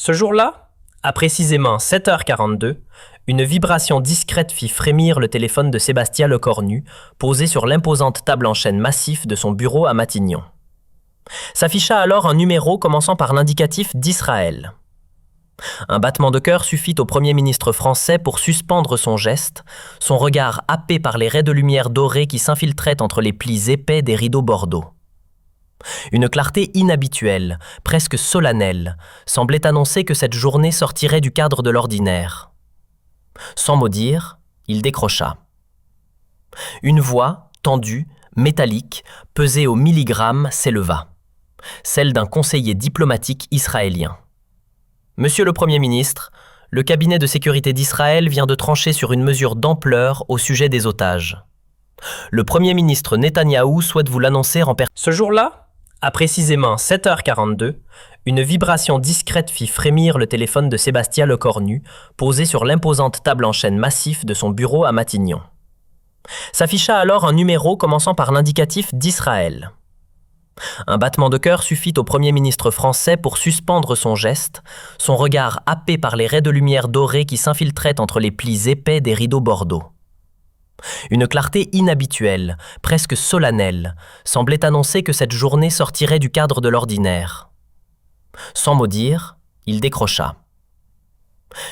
Ce jour-là, à précisément 7h42, une vibration discrète fit frémir le téléphone de Sébastien Lecornu, posé sur l'imposante table en chêne massif de son bureau à Matignon. S'afficha alors un numéro commençant par l'indicatif d'Israël. Un battement de cœur suffit au Premier ministre français pour suspendre son geste, son regard happé par les raies de lumière dorée qui s'infiltraient entre les plis épais des rideaux bordeaux. Une clarté inhabituelle, presque solennelle, semblait annoncer que cette journée sortirait du cadre de l'ordinaire. Sans mot dire, il décrocha. Une voix, tendue, métallique, pesée au milligramme, s'éleva. Celle d'un conseiller diplomatique israélien. Monsieur le Premier ministre, le cabinet de sécurité d'Israël vient de trancher sur une mesure d'ampleur au sujet des otages. Le Premier ministre Netanyahou souhaite vous l'annoncer en personne. Ce jour-là, à précisément 7h42, une vibration discrète fit frémir le téléphone de Sébastien Lecornu, posé sur l'imposante table en chêne massif de son bureau à Matignon. S'afficha alors un numéro commençant par l'indicatif d'Israël. Un battement de cœur suffit au Premier ministre français pour suspendre son geste, son regard happé par les raies de lumière dorée qui s'infiltraient entre les plis épais des rideaux bordeaux. Une clarté inhabituelle, presque solennelle, semblait annoncer que cette journée sortirait du cadre de l'ordinaire. Sans mot dire, il décrocha.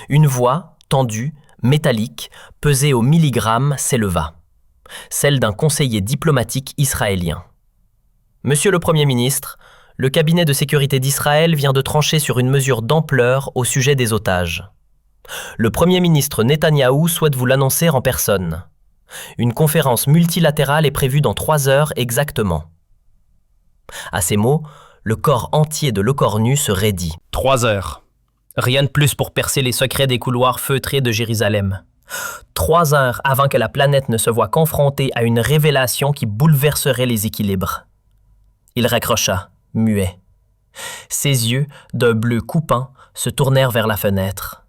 Une voix, tendue, métallique, pesée au milligramme, s'éleva. Celle d'un conseiller diplomatique israélien. Monsieur le Premier ministre, le cabinet de sécurité d'Israël vient de trancher sur une mesure d'ampleur au sujet des otages. Le Premier ministre Netanyahou souhaite vous l'annoncer en personne. Une conférence multilatérale est prévue dans 3 heures exactement. À ces mots, le corps entier de Lecornu se raidit. 3 heures. Rien de plus pour percer les secrets des couloirs feutrés de Jérusalem. 3 heures avant que la planète ne se voie confrontée à une révélation qui bouleverserait les équilibres. Il raccrocha, muet. Ses yeux, d'un bleu coupant, se tournèrent vers la fenêtre.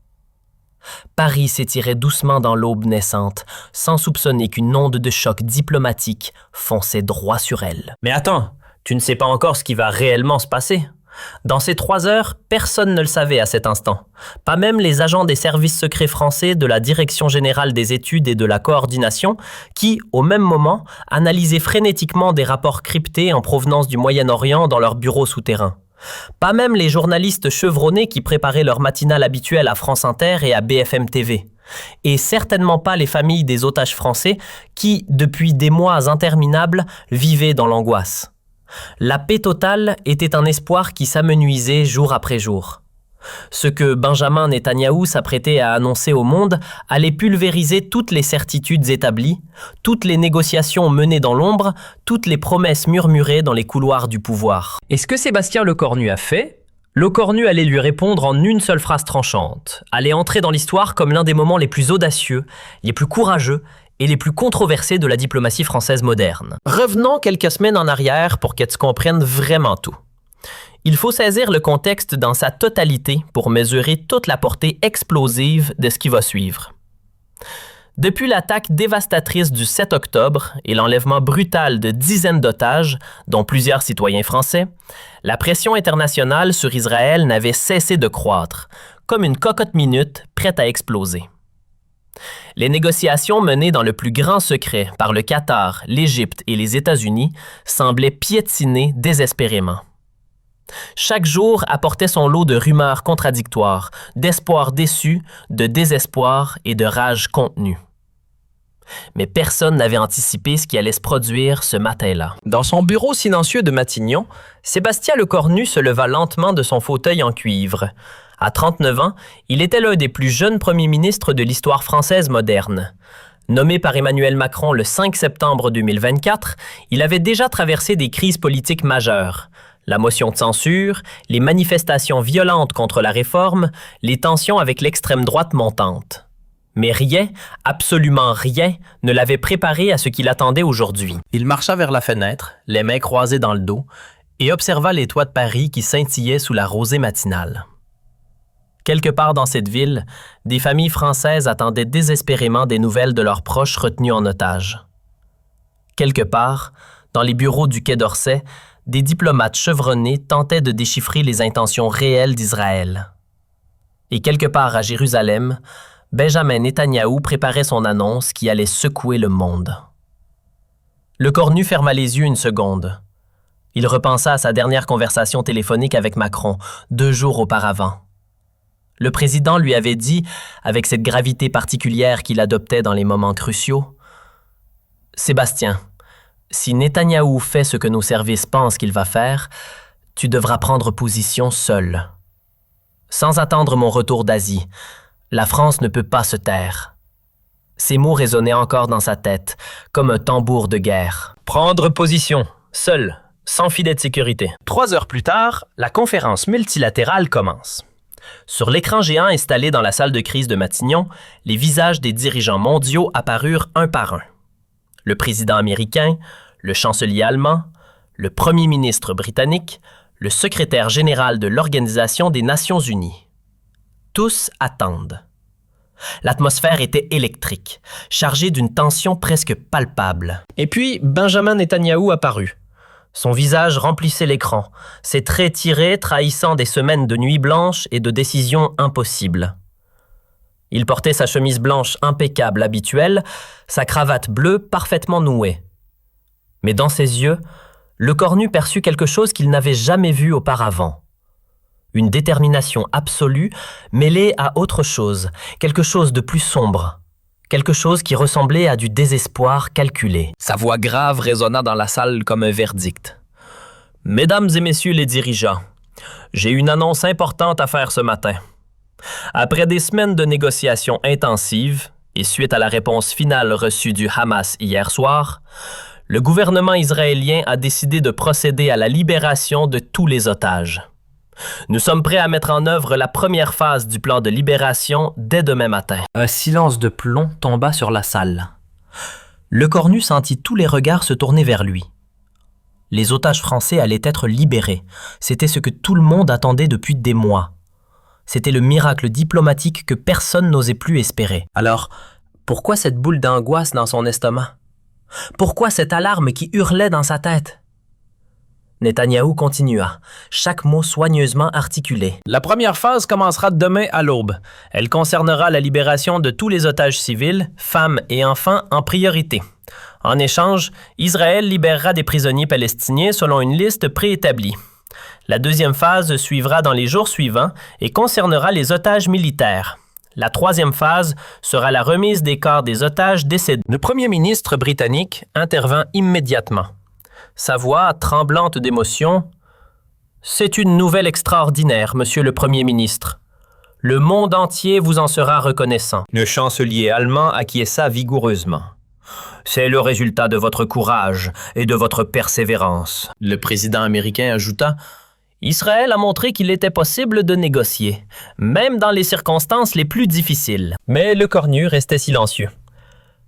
Paris s'étirait doucement dans l'aube naissante, sans soupçonner qu'une onde de choc diplomatique fonçait droit sur elle. Mais attends, tu ne sais pas encore ce qui va réellement se passer. Dans ces 3 heures, personne ne le savait à cet instant. Pas même les agents des services secrets français de la Direction générale des études et de la coordination qui, au même moment, analysaient frénétiquement des rapports cryptés en provenance du Moyen-Orient dans leurs bureaux souterrains. Pas même les journalistes chevronnés qui préparaient leur matinale habituelle à France Inter et à BFM TV. Et certainement pas les familles des otages français qui, depuis des mois interminables, vivaient dans l'angoisse. La paix totale était un espoir qui s'amenuisait jour après jour. Ce que Benjamin Netanyahou s'apprêtait à annoncer au monde allait pulvériser toutes les certitudes établies, toutes les négociations menées dans l'ombre, toutes les promesses murmurées dans les couloirs du pouvoir. Et ce que Sébastien Lecornu a fait, Lecornu allait lui répondre en une seule phrase tranchante, allait entrer dans l'histoire comme l'un des moments les plus audacieux, les plus courageux et les plus controversés de la diplomatie française moderne. Revenons quelques semaines en arrière pour que tu comprennes vraiment tout. Il faut saisir le contexte dans sa totalité pour mesurer toute la portée explosive de ce qui va suivre. Depuis l'attaque dévastatrice du 7 octobre et l'enlèvement brutal de dizaines d'otages, dont plusieurs citoyens français, la pression internationale sur Israël n'avait cessé de croître, comme une cocotte minute prête à exploser. Les négociations menées dans le plus grand secret par le Qatar, l'Égypte et les États-Unis semblaient piétiner désespérément. Chaque jour apportait son lot de rumeurs contradictoires, d'espoirs déçus, de désespoir et de rage contenue. Mais personne n'avait anticipé ce qui allait se produire ce matin-là. Dans son bureau silencieux de Matignon, Sébastien Lecornu se leva lentement de son fauteuil en cuivre. À 39 ans, il était l'un des plus jeunes premiers ministres de l'histoire française moderne. Nommé par Emmanuel Macron le 5 septembre 2024, il avait déjà traversé des crises politiques majeures. La motion de censure, les manifestations violentes contre la réforme, les tensions avec l'extrême droite montante. Mais rien, absolument rien, ne l'avait préparé à ce qu'il attendait aujourd'hui. Il marcha vers la fenêtre, les mains croisées dans le dos, et observa les toits de Paris qui scintillaient sous la rosée matinale. Quelque part dans cette ville, des familles françaises attendaient désespérément des nouvelles de leurs proches retenus en otage. Quelque part, dans les bureaux du Quai d'Orsay, des diplomates chevronnés tentaient de déchiffrer les intentions réelles d'Israël. Et quelque part à Jérusalem, Benjamin Netanyahou préparait son annonce qui allait secouer le monde. Le cornu ferma les yeux une seconde. Il repensa à sa dernière conversation téléphonique avec Macron, 2 jours auparavant. Le président lui avait dit, avec cette gravité particulière qu'il adoptait dans les moments cruciaux, « Sébastien, si Netanyahou fait ce que nos services pensent qu'il va faire, tu devras prendre position seul. Sans attendre mon retour d'Asie, la France ne peut pas se taire. » Ces mots résonnaient encore dans sa tête, comme un tambour de guerre. Prendre position, seul, sans filet de sécurité. 3 heures plus tard, la conférence multilatérale commence. Sur l'écran géant installé dans la salle de crise de Matignon, les visages des dirigeants mondiaux apparurent un par un. Le président américain, le chancelier allemand, le premier ministre britannique, le secrétaire général de l'Organisation des Nations Unies. Tous attendent. L'atmosphère était électrique, chargée d'une tension presque palpable. Et puis, Benjamin Netanyahou apparut. Son visage remplissait l'écran, ses traits tirés trahissant des semaines de nuit blanche et de décisions impossibles. Il portait sa chemise blanche impeccable habituelle, sa cravate bleue parfaitement nouée. Mais dans ses yeux, le cornu perçut quelque chose qu'il n'avait jamais vu auparavant. Une détermination absolue mêlée à autre chose, quelque chose de plus sombre, quelque chose qui ressemblait à du désespoir calculé. Sa voix grave résonna dans la salle comme un verdict. « Mesdames et messieurs les dirigeants, j'ai une annonce importante à faire ce matin. Après des semaines de négociations intensives et suite à la réponse finale reçue du Hamas hier soir, le gouvernement israélien a décidé de procéder à la libération de tous les otages. Nous sommes prêts à mettre en œuvre la première phase du plan de libération dès demain matin. » Un silence de plomb tomba sur la salle. Le cornu sentit tous les regards se tourner vers lui. Les otages français allaient être libérés. C'était ce que tout le monde attendait depuis des mois. C'était le miracle diplomatique que personne n'osait plus espérer. Alors, pourquoi cette boule d'angoisse dans son estomac? Pourquoi cette alarme qui hurlait dans sa tête? Netanyahou continua, chaque mot soigneusement articulé. La première phase commencera demain à l'aube. Elle concernera la libération de tous les otages civils, femmes et enfants en priorité. En échange, Israël libérera des prisonniers palestiniens selon une liste préétablie. La deuxième phase suivra dans les jours suivants et concernera les otages militaires. La troisième phase sera la remise des corps des otages décédés. Le premier ministre britannique intervint immédiatement. Sa voix, tremblante d'émotion, « C'est une nouvelle extraordinaire, Monsieur le Premier ministre. Le monde entier vous en sera reconnaissant. » Le chancelier allemand acquiesça vigoureusement. « C'est le résultat de votre courage et de votre persévérance. » Le président américain ajouta, « Israël a montré qu'il était possible de négocier, même dans les circonstances les plus difficiles. » Mais le cornu restait silencieux.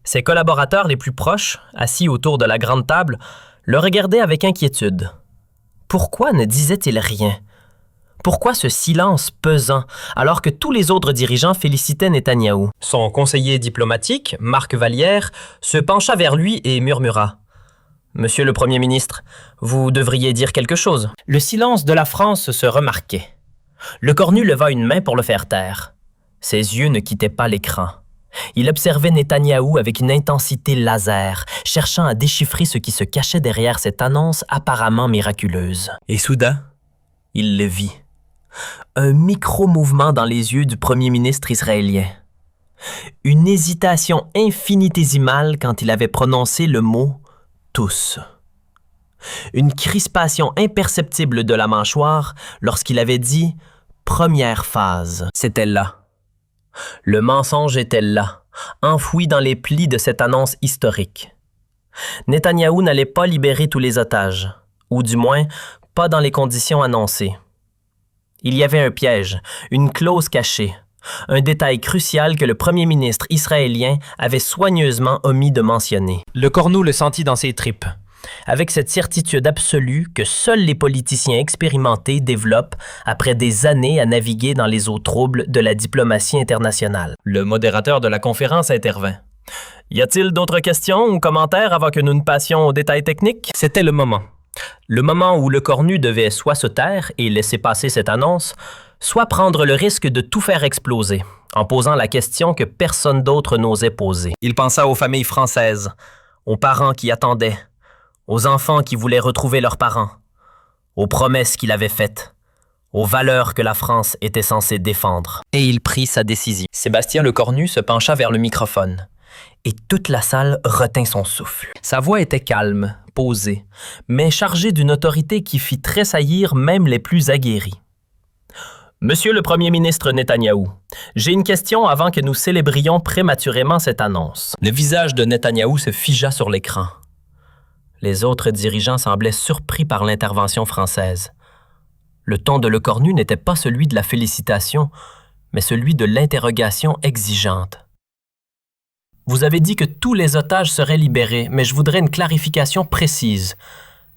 Ses collaborateurs les plus proches, assis autour de la grande table, le regardait avec inquiétude. Pourquoi ne disait-il rien? Pourquoi ce silence pesant, alors que tous les autres dirigeants félicitaient Netanyahou? Son conseiller diplomatique, Marc Vallière, se pencha vers lui et murmura. « Monsieur le Premier ministre, vous devriez dire quelque chose. » Le silence de la France se remarquait. Le cornu leva une main pour le faire taire. Ses yeux ne quittaient pas l'écran. Il observait Netanyahou avec une intensité laser, cherchant à déchiffrer ce qui se cachait derrière cette annonce apparemment miraculeuse. Et soudain, il le vit. Un micro-mouvement dans les yeux du premier ministre israélien. Une hésitation infinitésimale quand il avait prononcé le mot « tous ». Une crispation imperceptible de la mâchoire lorsqu'il avait dit « première phase ». C'était là. Le mensonge était là, enfoui dans les plis de cette annonce historique. Netanyahou n'allait pas libérer tous les otages, ou du moins, pas dans les conditions annoncées. Il y avait un piège, une clause cachée, un détail crucial que le premier ministre israélien avait soigneusement omis de mentionner. Le cornu le sentit dans ses tripes, avec cette certitude absolue que seuls les politiciens expérimentés développent après des années à naviguer dans les eaux troubles de la diplomatie internationale. Le modérateur de la conférence intervint. « Y a-t-il d'autres questions ou commentaires avant que nous ne passions aux détails techniques? » C'était le moment. Le moment où le cornu devait soit se taire et laisser passer cette annonce, soit prendre le risque de tout faire exploser, en posant la question que personne d'autre n'osait poser. Il pensa aux familles françaises, aux parents qui attendaient, aux enfants qui voulaient retrouver leurs parents, aux promesses qu'il avait faites, aux valeurs que la France était censée défendre. Et il prit sa décision. Sébastien Lecornu se pencha vers le microphone, et toute la salle retint son souffle. Sa voix était calme, posée, mais chargée d'une autorité qui fit tressaillir même les plus aguerris. Monsieur le Premier ministre Netanyahou, j'ai une question avant que nous célébrions prématurément cette annonce. Le visage de Netanyahou se figea sur l'écran. Les autres dirigeants semblaient surpris par l'intervention française. Le ton de Lecornu n'était pas celui de la félicitation, mais celui de l'interrogation exigeante. Vous avez dit que tous les otages seraient libérés, mais je voudrais une clarification précise.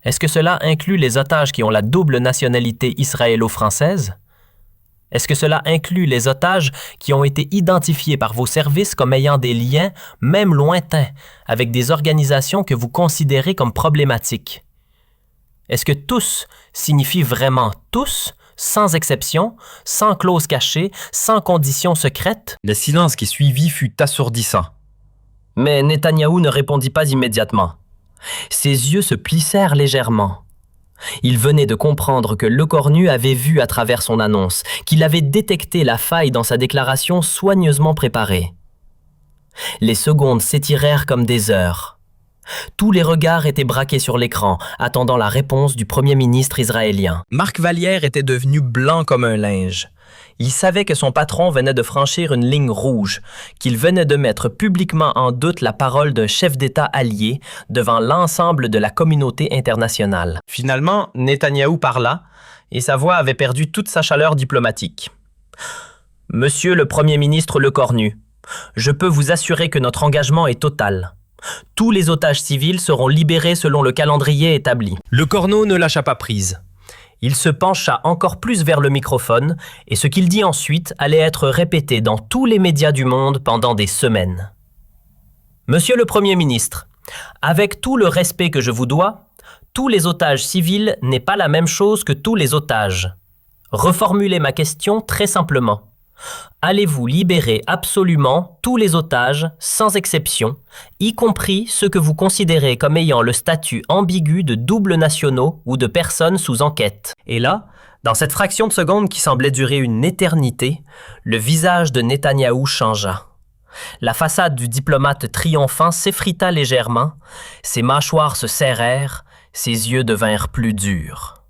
Est-ce que cela inclut les otages qui ont la double nationalité israélo-française? Est-ce que cela inclut les otages qui ont été identifiés par vos services comme ayant des liens, même lointains, avec des organisations que vous considérez comme problématiques? Est-ce que tous signifie vraiment tous, sans exception, sans clause cachée, sans conditions secrètes? Le silence qui suivit fut assourdissant. Mais Netanyahou ne répondit pas immédiatement. Ses yeux se plissèrent légèrement. Il venait de comprendre que Lecornu avait vu à travers son annonce, qu'il avait détecté la faille dans sa déclaration soigneusement préparée. Les secondes s'étirèrent comme des heures. Tous les regards étaient braqués sur l'écran, attendant la réponse du premier ministre israélien. Marc Vallière était devenu blanc comme un linge. Il savait que son patron venait de franchir une ligne rouge, qu'il venait de mettre publiquement en doute la parole d'un chef d'État allié devant l'ensemble de la communauté internationale. Finalement, Netanyahou parla, et sa voix avait perdu toute sa chaleur diplomatique. « Monsieur le Premier ministre Lecornu, je peux vous assurer que notre engagement est total. Tous les otages civils seront libérés selon le calendrier établi. » Lecornu ne lâcha pas prise. Il se pencha encore plus vers le microphone et ce qu'il dit ensuite allait être répété dans tous les médias du monde pendant des semaines. « Monsieur le Premier ministre, avec tout le respect que je vous dois, tous les otages civils n'est pas la même chose que tous les otages. Reformulez ma question très simplement. Allez-vous libérer absolument tous les otages, sans exception, y compris ceux que vous considérez comme ayant le statut ambigu de doubles nationaux ou de personnes sous enquête? » Et là, dans cette fraction de seconde qui semblait durer une éternité, le visage de Netanyahou changea. La façade du diplomate triomphant s'effrita légèrement, ses mâchoires se serrèrent, ses yeux devinrent plus durs.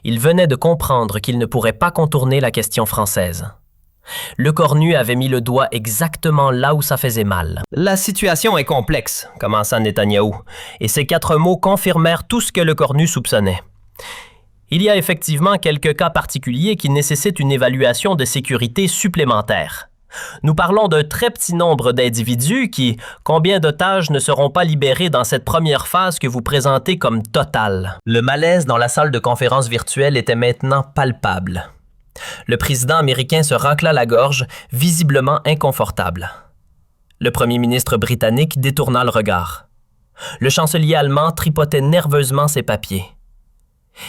Il venait de comprendre qu'il ne pourrait pas contourner la question française. Lecornu avait mis le doigt exactement là où ça faisait mal. « La situation est complexe », commença Netanyahou, et ces 4 mots confirmèrent tout ce que Lecornu soupçonnait. Il y a effectivement quelques cas particuliers qui nécessitent une évaluation de sécurité supplémentaire. Nous parlons d'un très petit nombre d'individus qui, combien d'otages ne seront pas libérés dans cette première phase que vous présentez comme totale? Le malaise dans la salle de conférence virtuelle était maintenant palpable. Le président américain se racla la gorge, visiblement inconfortable. Le premier ministre britannique détourna le regard. Le chancelier allemand tripotait nerveusement ses papiers.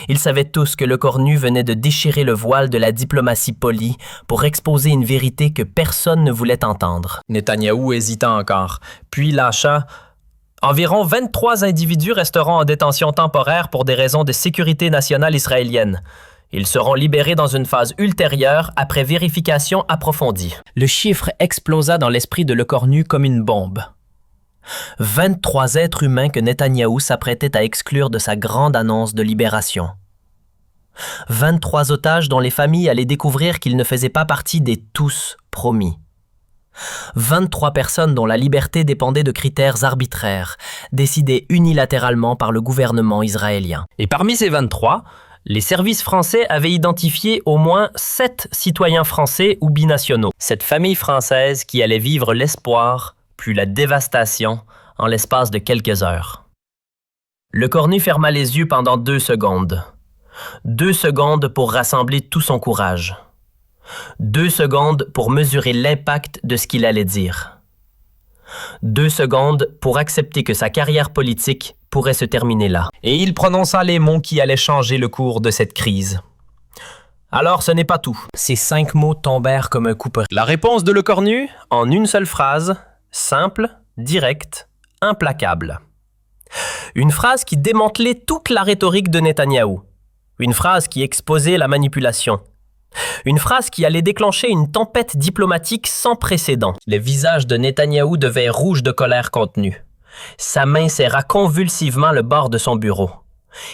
Ils savaient tous que Lecornu venait de déchirer le voile de la diplomatie polie pour exposer une vérité que personne ne voulait entendre. Netanyahou hésita encore, puis lâcha « Environ 23 individus resteront en détention temporaire pour des raisons de sécurité nationale israélienne. Ils seront libérés dans une phase ultérieure après vérification approfondie. » Le chiffre explosa dans l'esprit de Lecornu comme une bombe. 23 êtres humains que Netanyahou s'apprêtait à exclure de sa grande annonce de libération. 23 otages dont les familles allaient découvrir qu'ils ne faisaient pas partie des tous promis. 23 personnes dont la liberté dépendait de critères arbitraires, décidés unilatéralement par le gouvernement israélien. Et parmi ces 23, les services français avaient identifié au moins 7 citoyens français ou binationaux. Cette famille française qui allait vivre l'espoir, puis la dévastation, en l'espace de quelques heures. Lecornu ferma les yeux pendant 2 secondes. 2 secondes pour rassembler tout son courage. 2 secondes pour mesurer l'impact de ce qu'il allait dire. 2 secondes pour accepter que sa carrière politique pourrait se terminer là. Et il prononça les mots qui allaient changer le cours de cette crise. Alors, ce n'est pas tout. Ces 5 mots tombèrent comme un couperet. La réponse de Lecornu, en une seule phrase, simple, directe, implacable. Une phrase qui démantelait toute la rhétorique de Netanyahou. Une phrase qui exposait la manipulation. Une phrase qui allait déclencher une tempête diplomatique sans précédent. Le visage de Netanyahou devint rouge de colère contenue. Sa main serra convulsivement le bord de son bureau.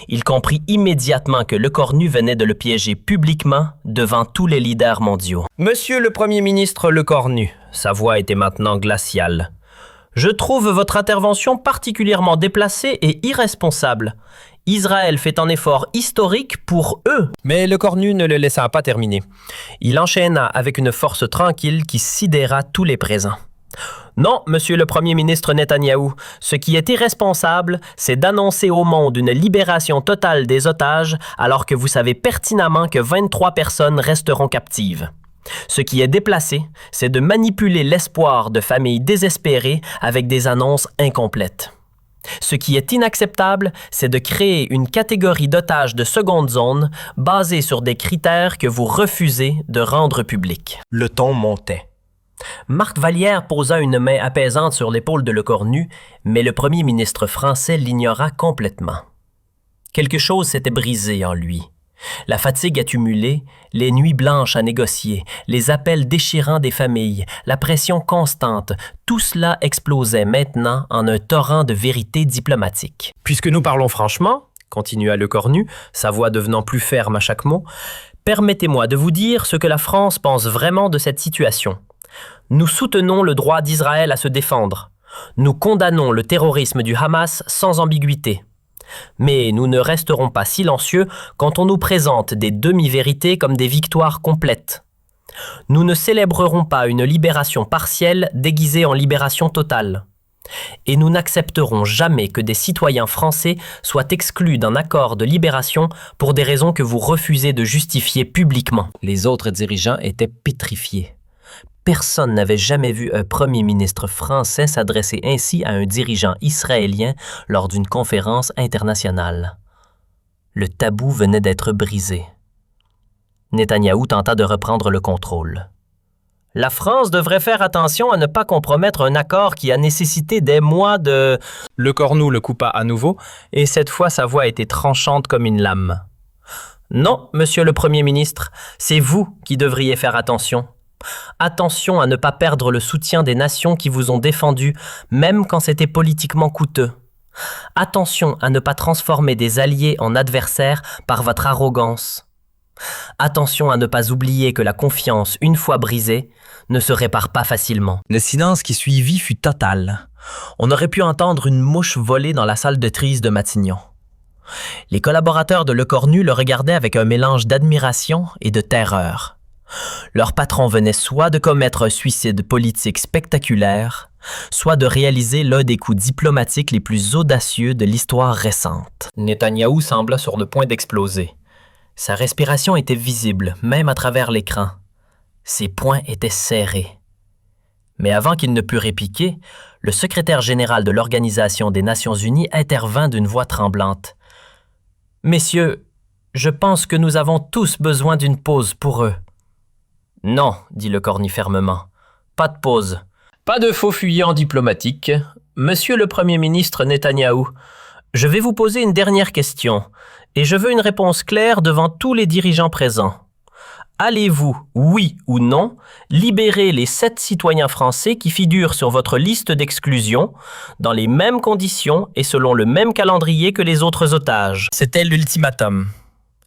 Il comprit immédiatement que Lecornu venait de le piéger publiquement devant tous les leaders mondiaux. « Monsieur le Premier ministre Lecornu », sa voix était maintenant glaciale, « je trouve votre intervention particulièrement déplacée et irresponsable. Israël fait un effort historique pour eux. » Mais Lecornu ne le laissa pas terminer. Il enchaîna avec une force tranquille qui sidéra tous les présents. Non, monsieur le Premier ministre Netanyahou, ce qui est irresponsable, c'est d'annoncer au monde une libération totale des otages alors que vous savez pertinemment que 23 personnes resteront captives. Ce qui est déplacé, c'est de manipuler l'espoir de familles désespérées avec des annonces incomplètes. Ce qui est inacceptable, c'est de créer une catégorie d'otages de seconde zone basée sur des critères que vous refusez de rendre publics. Le ton montait. Marc Vallière posa une main apaisante sur l'épaule de Lecornu, mais le premier ministre français l'ignora complètement. Quelque chose s'était brisé en lui. La fatigue accumulée, les nuits blanches à négocier, les appels déchirants des familles, la pression constante, tout cela explosait maintenant en un torrent de vérité diplomatique. « Puisque nous parlons franchement, » continua Lecornu, sa voix devenant plus ferme à chaque mot, « permettez-moi de vous dire ce que la France pense vraiment de cette situation. Nous soutenons le droit d'Israël à se défendre. Nous condamnons le terrorisme du Hamas sans ambiguïté. Mais nous ne resterons pas silencieux quand on nous présente des demi-vérités comme des victoires complètes. Nous ne célébrerons pas une libération partielle déguisée en libération totale. Et nous n'accepterons jamais que des citoyens français soient exclus d'un accord de libération pour des raisons que vous refusez de justifier publiquement. » Les autres dirigeants étaient pétrifiés. Personne n'avait jamais vu un premier ministre français s'adresser ainsi à un dirigeant israélien lors d'une conférence internationale. Le tabou venait d'être brisé. Netanyahou tenta de reprendre le contrôle. La France devrait faire attention à ne pas compromettre un accord qui a nécessité des mois de... Lecornu le coupa à nouveau, et cette fois sa voix était tranchante comme une lame. Non, monsieur le Premier ministre, c'est vous qui devriez faire attention. Attention à ne pas perdre le soutien des nations qui vous ont défendu, même quand c'était politiquement coûteux. Attention à ne pas transformer des alliés en adversaires par votre arrogance. Attention à ne pas oublier que la confiance, une fois brisée, ne se répare pas facilement. Le silence qui suivit fut total. On aurait pu entendre une mouche voler dans la salle de trise de Matignon. Les collaborateurs de Lecornu le regardaient avec un mélange d'admiration et de terreur. Leur patron venait soit de commettre un suicide politique spectaculaire, soit de réaliser l'un des coups diplomatiques les plus audacieux de l'histoire récente. Netanyahou sembla sur le point d'exploser. Sa respiration était visible, même à travers l'écran. Ses poings étaient serrés. Mais avant qu'il ne pût répliquer, le secrétaire général de l'Organisation des Nations Unies intervint d'une voix tremblante. « Messieurs, je pense que nous avons tous besoin d'une pause pour eux. » « Non, dit Lecornu fermement. Pas de pause. Pas de faux fuyants diplomatiques. Monsieur le Premier ministre Netanyahou, je vais vous poser une dernière question, et je veux une réponse claire devant tous les dirigeants présents. Allez-vous, oui ou non, libérer les 7 citoyens français qui figurent sur votre liste d'exclusion, dans les mêmes conditions et selon le même calendrier que les autres otages? C'était l'ultimatum.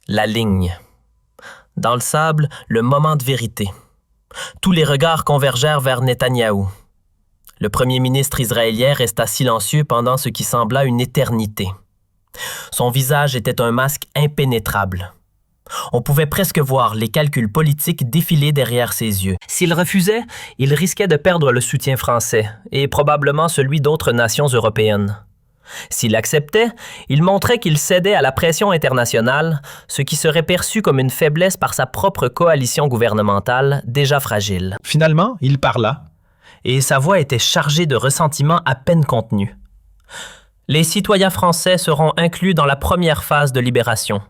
La ligne. Dans le sable, le moment de vérité. Tous les regards convergèrent vers Netanyahou. Le premier ministre israélien resta silencieux pendant ce qui sembla une éternité. Son visage était un masque impénétrable. On pouvait presque voir les calculs politiques défiler derrière ses yeux. S'il refusait, il risquait de perdre le soutien français et probablement celui d'autres nations européennes. S'il acceptait, il montrait qu'il cédait à la pression internationale, ce qui serait perçu comme une faiblesse par sa propre coalition gouvernementale, déjà fragile. Finalement, il parla. Et sa voix était chargée de ressentiment à peine contenu. Les citoyens français seront inclus dans la première phase de libération,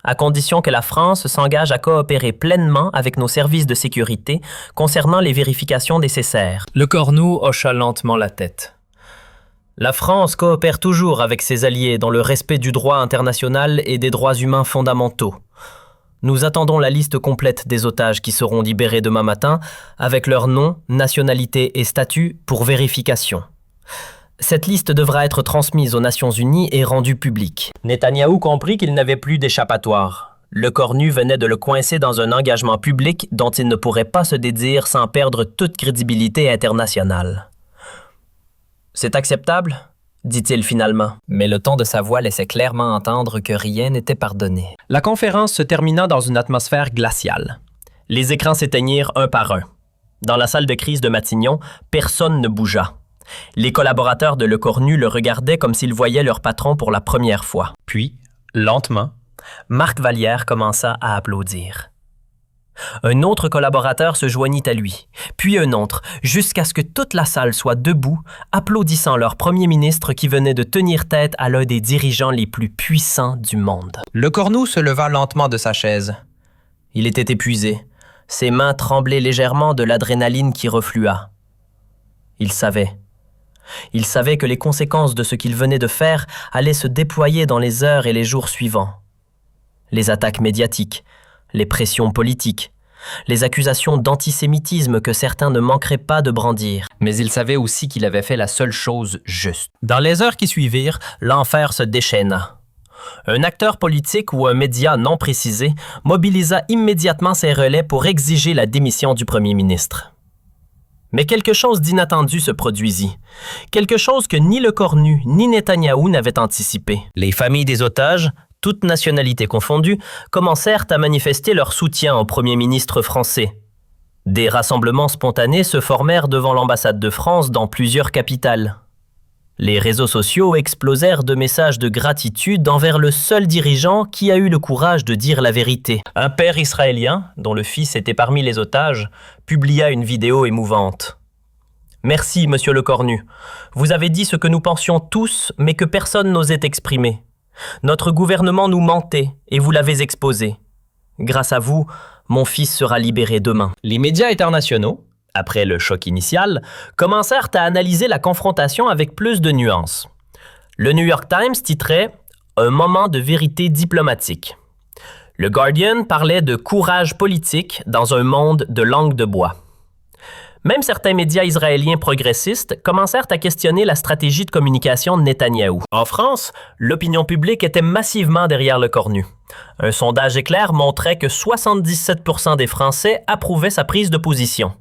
à condition que la France s'engage à coopérer pleinement avec nos services de sécurité concernant les vérifications nécessaires. Le Cornu hocha lentement la tête. La France coopère toujours avec ses alliés dans le respect du droit international et des droits humains fondamentaux. Nous attendons la liste complète des otages qui seront libérés demain matin, avec leur nom, nationalité et statut pour vérification. Cette liste devra être transmise aux Nations Unies et rendue publique. Netanyahou comprit qu'il n'avait plus d'échappatoire. Le Cornu venait de le coincer dans un engagement public dont il ne pourrait pas se dédire sans perdre toute crédibilité internationale. « C'est acceptable ?» dit-il finalement. Mais le ton de sa voix laissait clairement entendre que rien n'était pardonné. La conférence se termina dans une atmosphère glaciale. Les écrans s'éteignirent un par un. Dans la salle de crise de Matignon, personne ne bougea. Les collaborateurs de Le Cornu le regardaient comme s'ils voyaient leur patron pour la première fois. Puis, lentement, Marc Vallière commença à applaudir. Un autre collaborateur se joignit à lui, puis un autre, jusqu'à ce que toute la salle soit debout, applaudissant leur premier ministre qui venait de tenir tête à l'un des dirigeants les plus puissants du monde. Le Cornu se leva lentement de sa chaise. Il était épuisé. Ses mains tremblaient légèrement de l'adrénaline qui reflua. Il savait. Il savait que les conséquences de ce qu'il venait de faire allaient se déployer dans les heures et les jours suivants. Les attaques médiatiques, les pressions politiques, les accusations d'antisémitisme que certains ne manqueraient pas de brandir. Mais il savait aussi qu'il avait fait la seule chose juste. Dans les heures qui suivirent, l'enfer se déchaîna. Un acteur politique ou un média non précisé mobilisa immédiatement ses relais pour exiger la démission du premier ministre. Mais quelque chose d'inattendu se produisit. Quelque chose que ni Le Cornu ni Netanyahou n'avaient anticipé. Les familles des otages, toutes nationalités confondues, commencèrent à manifester leur soutien au premier ministre français. Des rassemblements spontanés se formèrent devant l'ambassade de France dans plusieurs capitales. Les réseaux sociaux explosèrent de messages de gratitude envers le seul dirigeant qui a eu le courage de dire la vérité. Un père israélien, dont le fils était parmi les otages, publia une vidéo émouvante. « Merci, monsieur Le Cornu. Vous avez dit ce que nous pensions tous, mais que personne n'osait exprimer. Notre gouvernement nous mentait et vous l'avez exposé. Grâce à vous, mon fils sera libéré demain. » Les médias internationaux, après le choc initial, commencèrent à analyser la confrontation avec plus de nuances. Le New York Times titrait « Un moment de vérité diplomatique ». Le Guardian parlait de « courage politique dans un monde de langue de bois ». Même certains médias israéliens progressistes commencèrent à questionner la stratégie de communication de Netanyahou. En France, l'opinion publique était massivement derrière Le Cornu. Un sondage éclair montrait que 77% des Français approuvaient sa prise de position.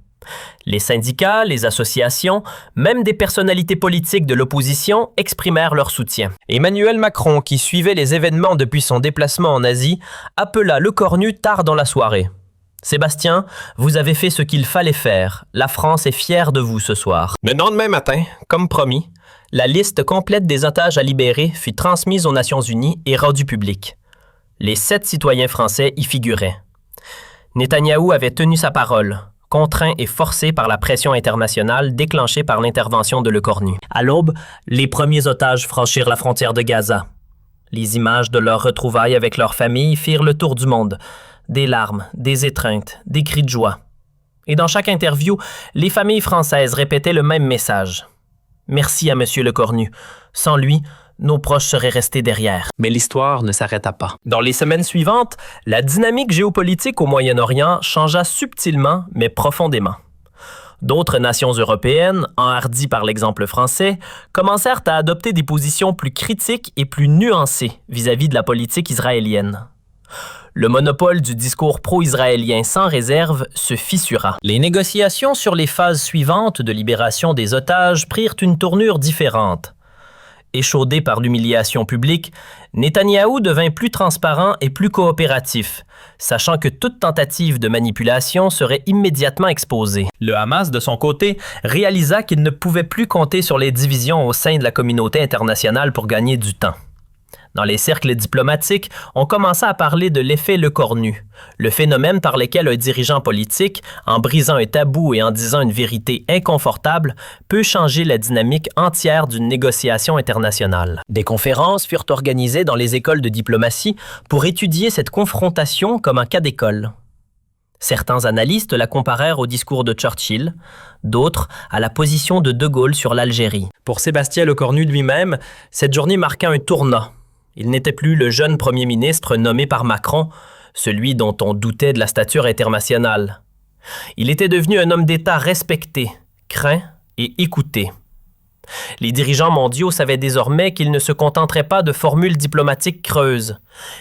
Les syndicats, les associations, même des personnalités politiques de l'opposition exprimèrent leur soutien. Emmanuel Macron, qui suivait les événements depuis son déplacement en Asie, appela Le Cornu tard dans la soirée. « Sébastien, vous avez fait ce qu'il fallait faire. La France est fière de vous ce soir. » Le lendemain matin, comme promis, la liste complète des otages à libérer fut transmise aux Nations Unies et rendue publique. Les 7 citoyens français y figuraient. Netanyahou avait tenu sa parole, contraint et forcé par la pression internationale déclenchée par l'intervention de Le Cornu. À l'aube, les premiers otages franchirent la frontière de Gaza. Les images de leurs retrouvailles avec leurs familles firent le tour du monde. Des larmes, des étreintes, des cris de joie. Et dans chaque interview, les familles françaises répétaient le même message. « Merci à monsieur Le Cornu. Sans lui, nos proches seraient restés derrière. » Mais l'histoire ne s'arrêta pas. Dans les semaines suivantes, la dynamique géopolitique au Moyen-Orient changea subtilement, mais profondément. D'autres nations européennes, enhardies par l'exemple français, commencèrent à adopter des positions plus critiques et plus nuancées vis-à-vis de la politique israélienne. Le monopole du discours pro-israélien sans réserve se fissura. Les négociations sur les phases suivantes de libération des otages prirent une tournure différente. Échaudé par l'humiliation publique, Netanyahou devint plus transparent et plus coopératif, sachant que toute tentative de manipulation serait immédiatement exposée. Le Hamas, de son côté, réalisa qu'il ne pouvait plus compter sur les divisions au sein de la communauté internationale pour gagner du temps. Dans les cercles diplomatiques, on commença à parler de l'effet Lecornu, le phénomène par lequel un dirigeant politique, en brisant un tabou et en disant une vérité inconfortable, peut changer la dynamique entière d'une négociation internationale. Des conférences furent organisées dans les écoles de diplomatie pour étudier cette confrontation comme un cas d'école. Certains analystes la comparèrent au discours de Churchill, d'autres à la position de De Gaulle sur l'Algérie. Pour Sébastien Lecornu lui-même, cette journée marqua un tournant. Il n'était plus le jeune premier ministre nommé par Macron, celui dont on doutait de la stature internationale. Il était devenu un homme d'État respecté, craint et écouté. Les dirigeants mondiaux savaient désormais qu'il ne se contenterait pas de formules diplomatiques creuses,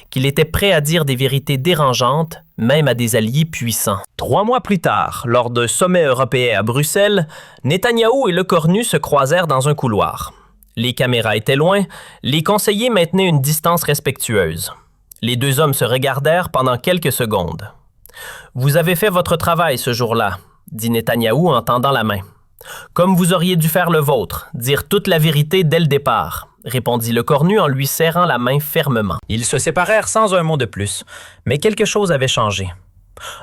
qu'il était prêt à dire des vérités dérangeantes, même à des alliés puissants. 3 mois plus tard, lors d'un sommet européen à Bruxelles, Netanyahou et Lecornu se croisèrent dans un couloir. Les caméras étaient loin, les conseillers maintenaient une distance respectueuse. Les deux hommes se regardèrent pendant quelques secondes. « Vous avez fait votre travail ce jour-là », dit Netanyahou en tendant la main. « Comme vous auriez dû faire le vôtre, dire toute la vérité dès le départ », répondit Lecornu en lui serrant la main fermement. Ils se séparèrent sans un mot de plus, mais quelque chose avait changé.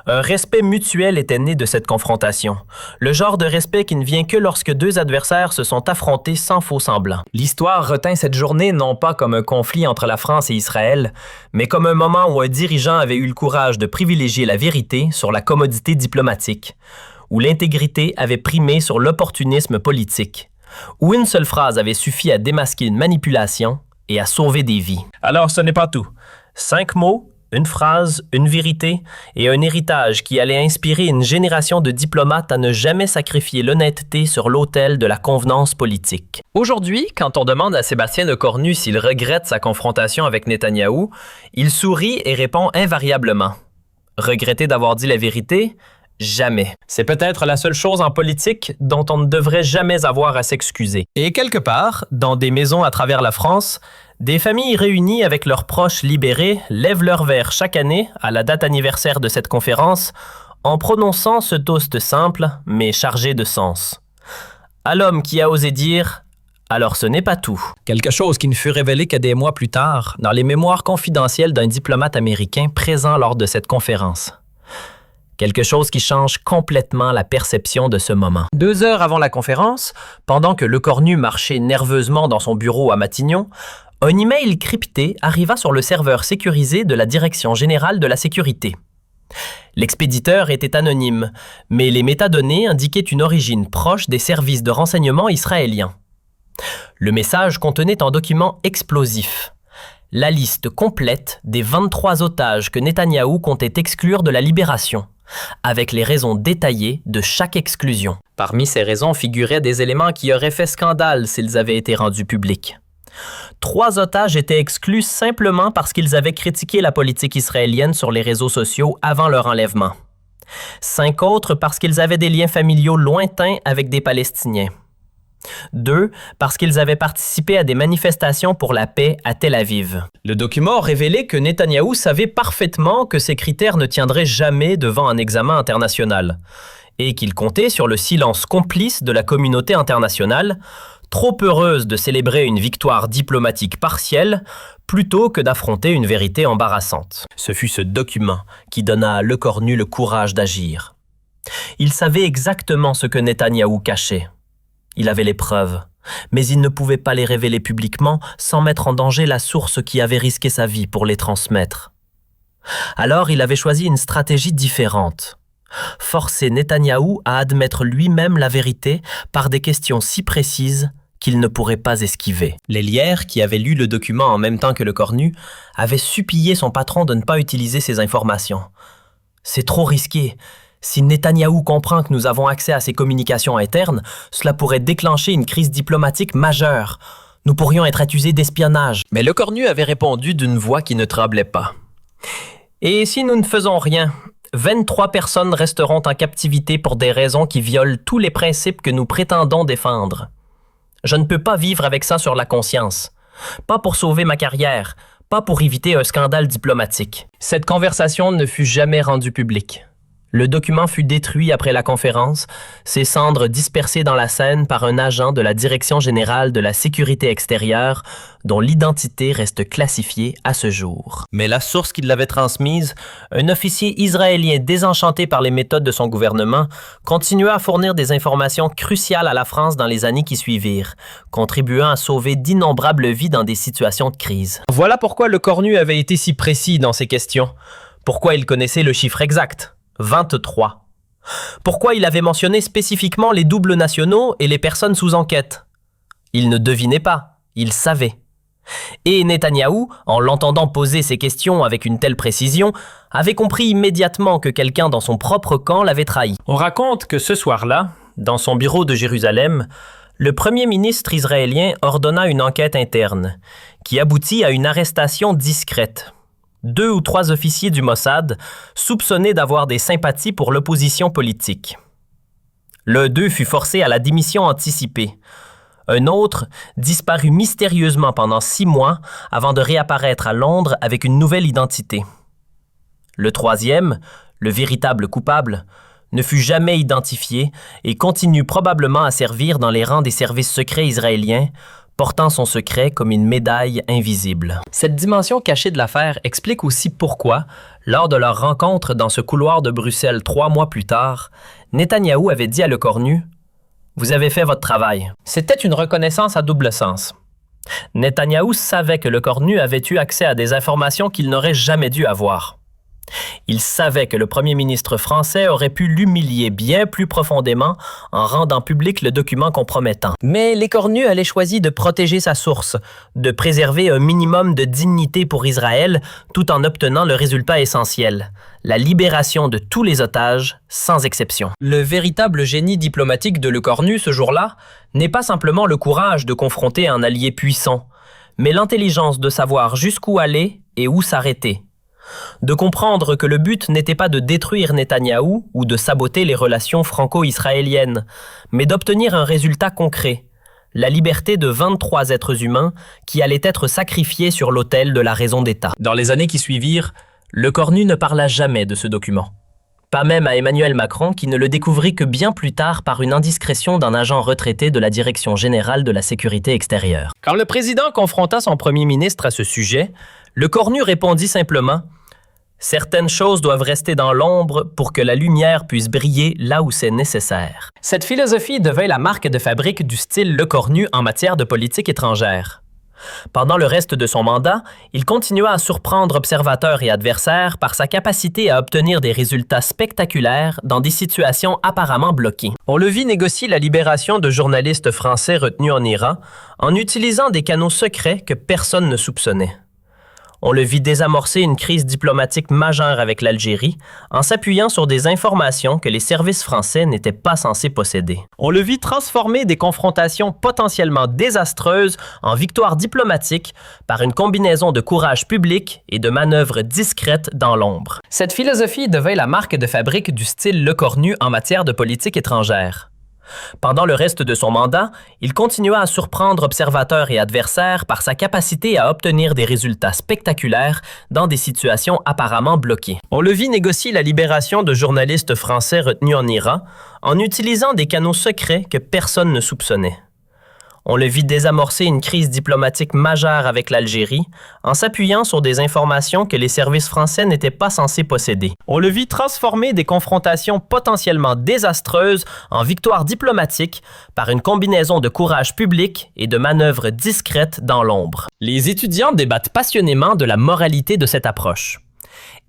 Un respect mutuel était né de cette confrontation, le genre de respect qui ne vient que lorsque deux adversaires se sont affrontés sans faux-semblant. L'histoire retint cette journée non pas comme un conflit entre la France et Israël, mais comme un moment où un dirigeant avait eu le courage de privilégier la vérité sur la commodité diplomatique, où l'intégrité avait primé sur l'opportunisme politique, où une seule phrase avait suffi à démasquer une manipulation et à sauver des vies. Alors ce n'est pas tout. 5 mots, une phrase, une vérité et un héritage qui allait inspirer une génération de diplomates à ne jamais sacrifier l'honnêteté sur l'autel de la convenance politique. Aujourd'hui, quand on demande à Sébastien Lecornu s'il regrette sa confrontation avec Netanyahou, il sourit et répond invariablement. Regretter d'avoir dit la vérité? Jamais. C'est peut-être la seule chose en politique dont on ne devrait jamais avoir à s'excuser. Et quelque part, dans des maisons à travers la France, des familles réunies avec leurs proches libérés lèvent leur verre chaque année à la date anniversaire de cette conférence en prononçant ce toast simple mais chargé de sens. À l'homme qui a osé dire « Alors ce n'est pas tout ». Quelque chose qui ne fut révélé que des mois plus tard dans les mémoires confidentielles d'un diplomate américain présent lors de cette conférence. Quelque chose qui change complètement la perception de ce moment. 2 heures avant la conférence, pendant que Lecornu marchait nerveusement dans son bureau à Matignon, un email crypté arriva sur le serveur sécurisé de la Direction générale de la sécurité. L'expéditeur était anonyme, mais les métadonnées indiquaient une origine proche des services de renseignement israéliens. Le message contenait un document explosif. La liste complète des 23 otages que Netanyahou comptait exclure de la libération, avec les raisons détaillées de chaque exclusion. Parmi ces raisons figuraient des éléments qui auraient fait scandale s'ils avaient été rendus publics. 3 otages étaient exclus simplement parce qu'ils avaient critiqué la politique israélienne sur les réseaux sociaux avant leur enlèvement. 5 autres parce qu'ils avaient des liens familiaux lointains avec des Palestiniens. 2 parce qu'ils avaient participé à des manifestations pour la paix à Tel Aviv. Le document révélait que Netanyahou savait parfaitement que ces critères ne tiendraient jamais devant un examen international et qu'il comptait sur le silence complice de la communauté internationale, trop heureuse de célébrer une victoire diplomatique partielle plutôt que d'affronter une vérité embarrassante. Ce fut ce document qui donna à Lecornu le courage d'agir. Il savait exactement ce que Netanyahou cachait. Il avait les preuves, mais il ne pouvait pas les révéler publiquement sans mettre en danger la source qui avait risqué sa vie pour les transmettre. Alors il avait choisi une stratégie différente. Forcer Netanyahou à admettre lui-même la vérité par des questions si précises qu'il ne pourrait pas esquiver. L'Hélière, qui avait lu le document en même temps que Lecornu, avait supplié son patron de ne pas utiliser ces informations. « C'est trop risqué. Si Netanyahou comprend que nous avons accès à ses communications internes, cela pourrait déclencher une crise diplomatique majeure. Nous pourrions être accusés d'espionnage. » Mais Lecornu avait répondu d'une voix qui ne tremblait pas. « Et si nous ne faisons rien, 23 personnes resteront en captivité pour des raisons qui violent tous les principes que nous prétendons défendre. Je ne peux pas vivre avec ça sur la conscience. Pas pour sauver ma carrière, pas pour éviter un scandale diplomatique. » Cette conversation ne fut jamais rendue publique. Le document fut détruit après la conférence, ses cendres dispersées dans la Seine par un agent de la Direction générale de la sécurité extérieure dont l'identité reste classifiée à ce jour. Mais la source qui l'avait transmise, un officier israélien désenchanté par les méthodes de son gouvernement, continua à fournir des informations cruciales à la France dans les années qui suivirent, contribuant à sauver d'innombrables vies dans des situations de crise. Voilà pourquoi Le Cornu avait été si précis dans ses questions. Pourquoi il connaissait le chiffre exact. 23. Pourquoi il avait mentionné spécifiquement les doubles nationaux et les personnes sous enquête? Il ne devinait pas, il savait. Et Netanyahou, en l'entendant poser ces questions avec une telle précision, avait compris immédiatement que quelqu'un dans son propre camp l'avait trahi. On raconte que ce soir-là, dans son bureau de Jérusalem, le premier ministre israélien ordonna une enquête interne, qui aboutit à une arrestation discrète. 2 ou 3 officiers du Mossad soupçonnés d'avoir des sympathies pour l'opposition politique. L'un d'eux fut forcé à la démission anticipée. Un autre disparut mystérieusement pendant 6 mois avant de réapparaître à Londres avec une nouvelle identité. Le troisième, le véritable coupable, ne fut jamais identifié et continue probablement à servir dans les rangs des services secrets israéliens, portant son secret comme une médaille invisible. Cette dimension cachée de l'affaire explique aussi pourquoi, lors de leur rencontre dans ce couloir de Bruxelles 3 mois plus tard, Netanyahou avait dit à Le Cornu « Vous avez fait votre travail ». C'était une reconnaissance à double sens. Netanyahou savait que Le Cornu avait eu accès à des informations qu'il n'aurait jamais dû avoir. Il savait que le premier ministre français aurait pu l'humilier bien plus profondément en rendant public le document compromettant. Mais Les Cornu allait choisir de protéger sa source, de préserver un minimum de dignité pour Israël tout en obtenant le résultat essentiel, la libération de tous les otages, sans exception. Le véritable génie diplomatique de Le Cornu ce jour-là n'est pas simplement le courage de confronter un allié puissant, mais l'intelligence de savoir jusqu'où aller et où s'arrêter. De comprendre que le but n'était pas de détruire Netanyahou ou de saboter les relations franco-israéliennes, mais d'obtenir un résultat concret, la liberté de 23 êtres humains qui allaient être sacrifiés sur l'autel de la raison d'État. Dans les années qui suivirent, Le Cornu ne parla jamais de ce document. Pas même à Emmanuel Macron qui ne le découvrit que bien plus tard par une indiscrétion d'un agent retraité de la Direction générale de la sécurité extérieure. Quand le président confronta son premier ministre à ce sujet, Le Cornu répondit simplement « Certaines choses doivent rester dans l'ombre pour que la lumière puisse briller là où c'est nécessaire. » Cette philosophie devint la marque de fabrique du style Le Cornu en matière de politique étrangère. Pendant le reste de son mandat, il continua à surprendre observateurs et adversaires par sa capacité à obtenir des résultats spectaculaires dans des situations apparemment bloquées. On le vit négocier la libération de journalistes français retenus en Iran en utilisant des canaux secrets que personne ne soupçonnait. On le vit désamorcer une crise diplomatique majeure avec l'Algérie en s'appuyant sur des informations que les services français n'étaient pas censés posséder. On le vit transformer des confrontations potentiellement désastreuses en victoires diplomatiques par une combinaison de courage public et de manœuvres discrètes dans l'ombre. Cette philosophie devint la marque de fabrique du style Le Cornu en matière de politique étrangère. Pendant le reste de son mandat, il continua à surprendre observateurs et adversaires par sa capacité à obtenir des résultats spectaculaires dans des situations apparemment bloquées. On le vit négocier la libération de journalistes français retenus en Iran en utilisant des canaux secrets que personne ne soupçonnait. On le vit désamorcer une crise diplomatique majeure avec l'Algérie en s'appuyant sur des informations que les services français n'étaient pas censés posséder. On le vit transformer des confrontations potentiellement désastreuses en victoires diplomatiques par une combinaison de courage public et de manœuvres discrètes dans l'ombre. Les étudiants débattent passionnément de la moralité de cette approche.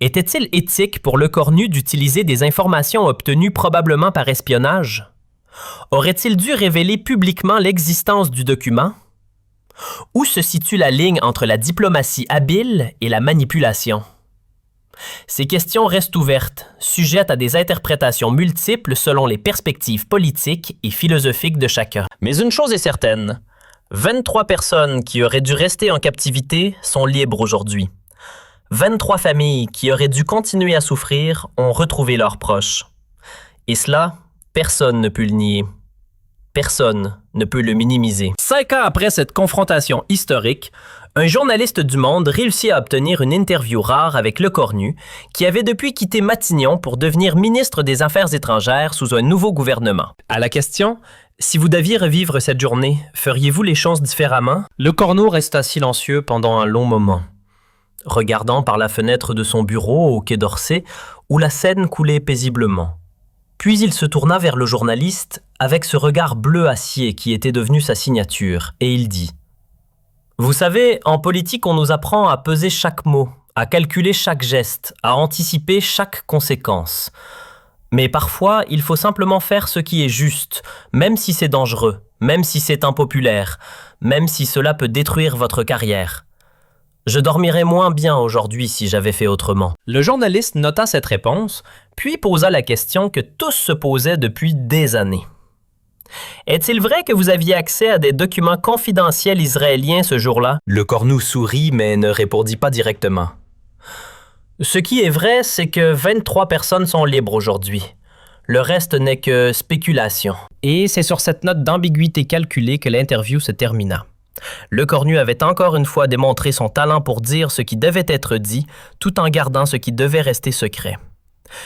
Était-il éthique pour Le Cornu d'utiliser des informations obtenues probablement par espionnage? Aurait-il dû révéler publiquement l'existence du document? Où se situe la ligne entre la diplomatie habile et la manipulation? Ces questions restent ouvertes, sujettes à des interprétations multiples selon les perspectives politiques et philosophiques de chacun. Mais une chose est certaine, 23 personnes qui auraient dû rester en captivité sont libres aujourd'hui. 23 familles qui auraient dû continuer à souffrir ont retrouvé leurs proches. Et cela, personne ne peut le nier. Personne ne peut le minimiser. 5 ans après cette confrontation historique, Un journaliste du Monde réussit à obtenir une interview rare avec Lecornu, qui avait depuis quitté Matignon pour devenir ministre des Affaires étrangères sous un nouveau gouvernement. À la question « Si vous deviez revivre cette journée, feriez-vous les choses différemment ?» Lecornu resta silencieux pendant un long moment, regardant par la fenêtre de son bureau au Quai d'Orsay, où la Seine coulait paisiblement. Puis il se tourna vers le journaliste avec ce regard bleu acier qui était devenu sa signature, et il dit: Vous savez, en politique, on nous apprend à peser chaque mot, à calculer chaque geste, à anticiper chaque conséquence. Mais parfois, il faut simplement faire ce qui est juste, même si c'est dangereux, même si c'est impopulaire, même si cela peut détruire votre carrière. Je dormirais moins bien aujourd'hui si j'avais fait autrement. Le journaliste nota cette réponse, puis posa la question que tous se posaient depuis des années. Est-il vrai que vous aviez accès à des documents confidentiels israéliens ce jour-là? Lecornu sourit, mais ne répondit pas directement. Ce qui est vrai, c'est que 23 personnes sont libres aujourd'hui. Le reste n'est que spéculation. Et c'est sur cette note d'ambiguïté calculée que l'interview se termina. Lecornu avait encore une fois démontré son talent pour dire ce qui devait être dit, tout en gardant ce qui devait rester secret.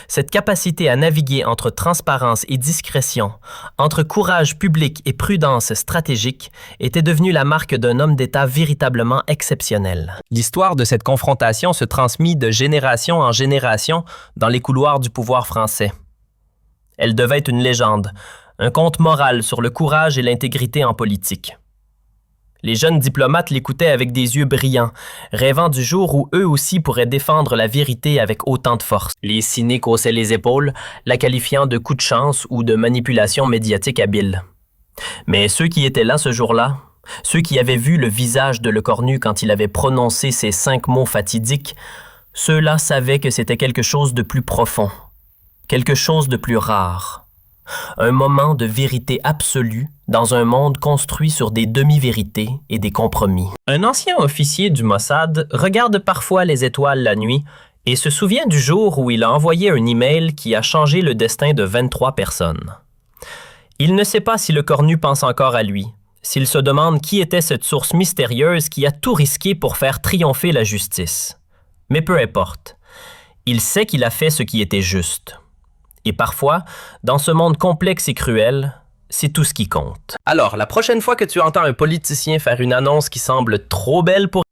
Cette capacité à naviguer entre transparence et discrétion, entre courage public et prudence stratégique, était devenue la marque d'un homme d'État véritablement exceptionnel. L'histoire de cette confrontation se transmit de génération en génération dans les couloirs du pouvoir français. Elle devait être une légende, un conte moral sur le courage et l'intégrité en politique. Les jeunes diplomates l'écoutaient avec des yeux brillants, rêvant du jour où eux aussi pourraient défendre la vérité avec autant de force. Les cyniques haussaient les épaules, la qualifiant de coup de chance ou de manipulation médiatique habile. Mais ceux qui étaient là ce jour-là, ceux qui avaient vu le visage de Lecornu quand il avait prononcé ces 5 mots fatidiques, ceux-là savaient que c'était quelque chose de plus profond, quelque chose de plus rare. Un moment de vérité absolue dans un monde construit sur des demi-vérités et des compromis. Un ancien officier du Mossad regarde parfois les étoiles la nuit et se souvient du jour où il a envoyé un email qui a changé le destin de 23 personnes. Il ne sait pas si Lecornu pense encore à lui, s'il se demande qui était cette source mystérieuse qui a tout risqué pour faire triompher la justice. Mais peu importe, il sait qu'il a fait ce qui était juste. Et parfois, dans ce monde complexe et cruel, c'est tout ce qui compte. Alors, la prochaine fois que tu entends un politicien faire une annonce qui semble trop belle pour